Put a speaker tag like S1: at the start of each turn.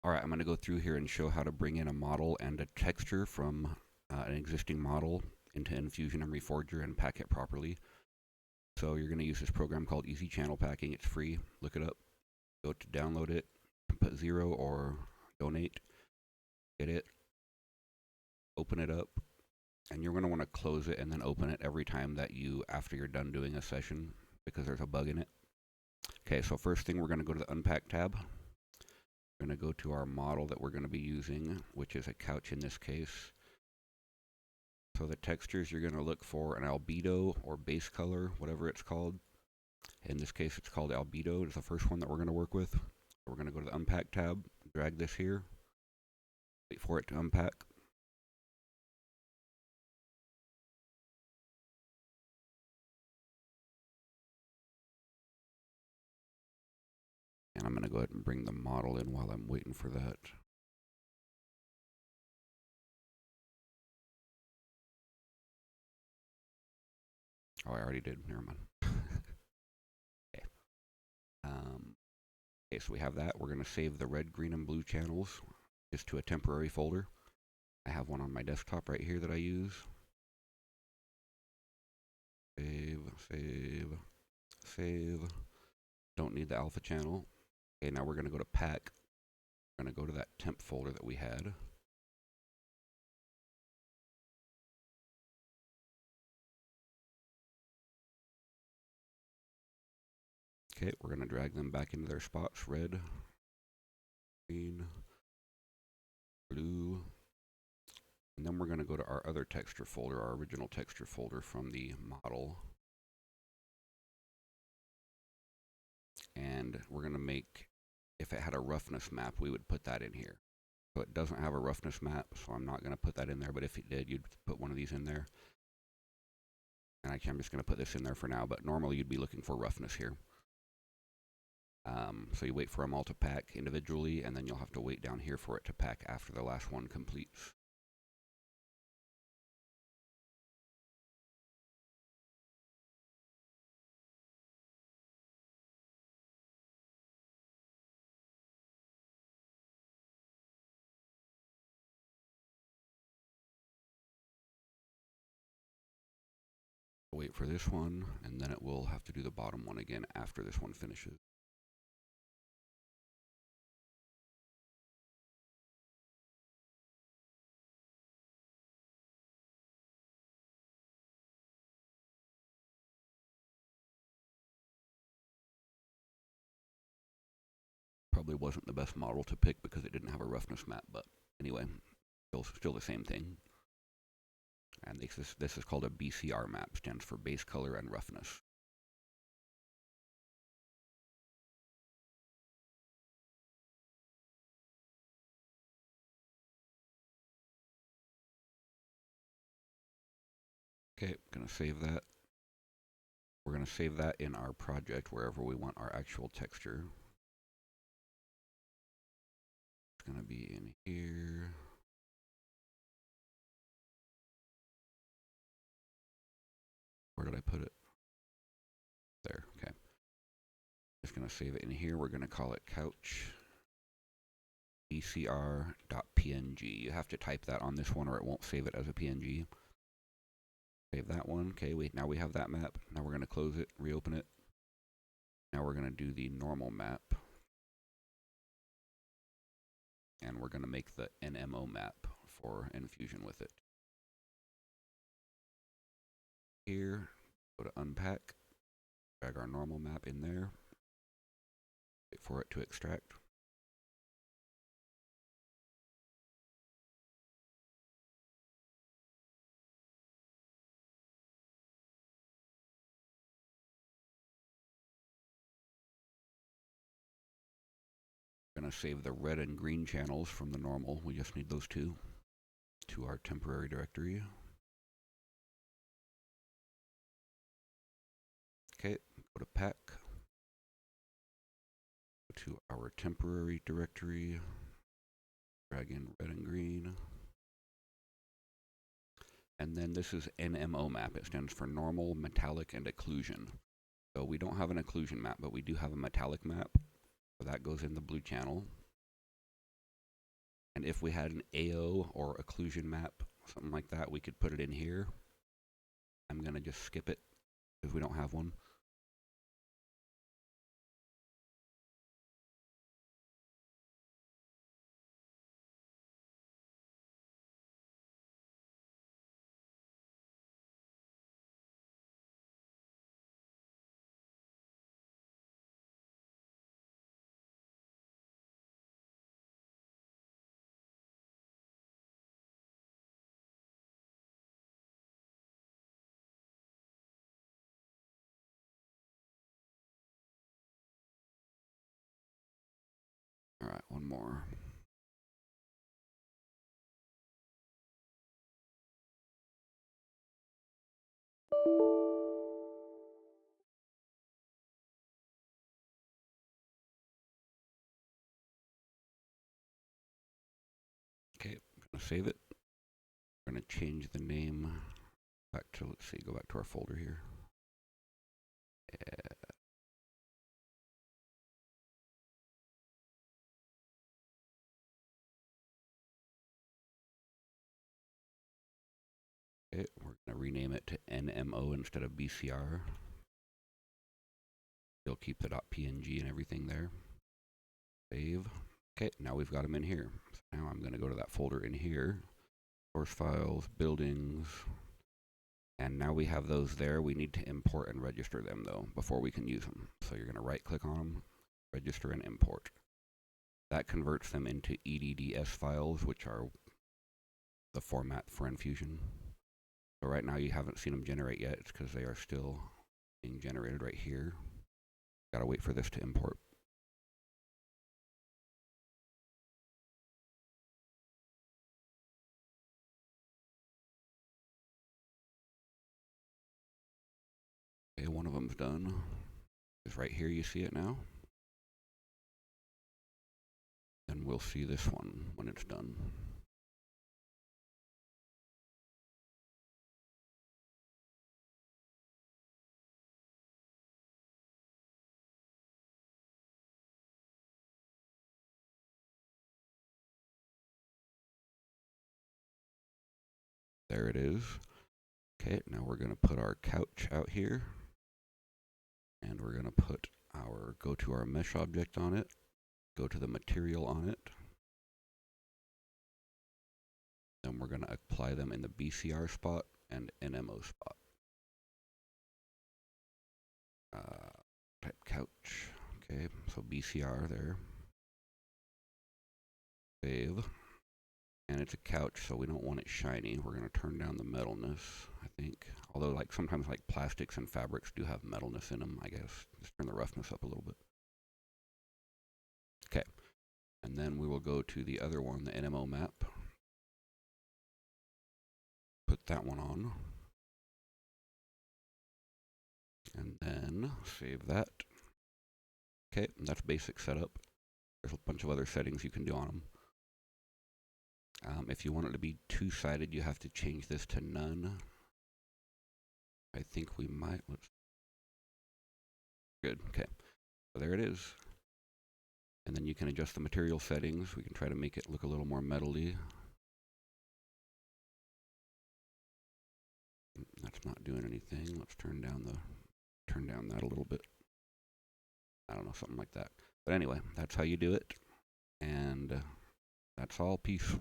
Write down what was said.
S1: Alright, I'm going to go through here and show how to bring in a model and a texture from an existing model into Enfusion and Reforger and pack it properly. So you're going to use this program called Easy Channel Packing. It's free. Look it up. Go to download it, put 0 or donate, get it, open it up, and you're going to want to close it and then open it every time that after you're done doing a session, because there's a bug in it. Okay, so first thing, we're going to go to the Unpack tab. We're going to go to our model that we're going to be using, which is a couch in this case. So the textures, you're going to look for an albedo or base color, whatever it's called. In this case, it's called albedo. It's the first one that we're going to work with. We're going to go to the Unpack tab, drag this here, wait for it to unpack. And I'm going to go ahead and bring the model in while I'm waiting for that. Oh, I already did. Never mind. Okay. Okay, so we have that. We're going to save the red, green, and blue channels just to a temporary folder. I have one on my desktop right here that I use. Save, save, save. Don't need the alpha channel. Okay, now we're going to go to pack. We're going to go to that temp folder that we had. Okay, we're going to drag them back into their spots. Red, green, blue. And then we're going to go to our other texture folder, our original texture folder from the model. And we're going to make, if it had a roughness map, we would put that in here. So it doesn't have a roughness map, so I'm not going to put that in there, but if it did, you'd put one of these in there. And I'm just going to put this in there for now, but normally you'd be looking for roughness here. So you wait for them all to pack individually, and then you'll have to wait down here for it to pack after the last one completes. Wait for this one, and then it will have to do the bottom one again after this one finishes. Probably wasn't the best model to pick because it didn't have a roughness map, but anyway, still the same thing. And this is called a BCR map, stands for base color and roughness. Okay, gonna save that. We're gonna save that in our project wherever we want our actual texture. It's gonna be in here. Where did I put it? There, okay. Just gonna save it in here. We're gonna call it couch bcr.png. You have to type that on this one or it won't save it as a PNG. Save that one. Okay, now we have that map. Now we're gonna close it, reopen it. Now we're gonna do the normal map. And we're gonna make the NMO map for Enfusion with it. Here, go to unpack, drag our normal map in there, wait for it to extract. We're going to save the red and green channels from the normal. We just need those two to our temporary directory. Okay, go to pack, go to our temporary directory, drag in red and green. And then this is NMO map. It stands for normal, metallic, and occlusion. So we don't have an occlusion map, but we do have a metallic map. So that goes in the blue channel. And if we had an AO or occlusion map, something like that, we could put it in here. I'm going to just skip it because we don't have one. All right, one more. Okay, I'm going to save it. We're going to change the name back to, let's see, go back to our folder here. Okay, we're going to rename it to NMO instead of BCR. You'll keep the .png and everything there. Save. Okay, now we've got them in here. So now I'm going to go to that folder in here. Source files, buildings. And now we have those there. We need to import and register them, though, before we can use them. So you're going to right-click on them, register and import. That converts them into EDDS files, which are the format for Enfusion. So right now you haven't seen them generate yet. It's because they are still being generated right here. Gotta wait for this to import. Okay, one of them's done. It's right here, you see it now. And we'll see this one when it's done. There it is. Okay, now we're going to put our couch out here. And we're going to put our, go to our mesh object on it. Go to the material on it. Then we're going to apply them in the BCR spot and NMO spot. Type couch. Okay, so BCR there. Save. And it's a couch, so we don't want it shiny. We're going to turn down the metalness, I think. Although, like, sometimes, like, plastics and fabrics do have metalness in them, I guess. Just turn the roughness up a little bit. Okay. And then we will go to the other one, the NMO map. Put that one on. And then save that. Okay, and that's basic setup. There's a bunch of other settings you can do on them. If you want it to be two-sided, you have to change this to none. I think we might. Let's. Good. Okay. So there it is. And then you can adjust the material settings. We can try to make it look a little more metal-y. That's not doing anything. Let's turn down that a little bit. I don't know, something like that. But anyway, that's how you do it. And that's all. Peace.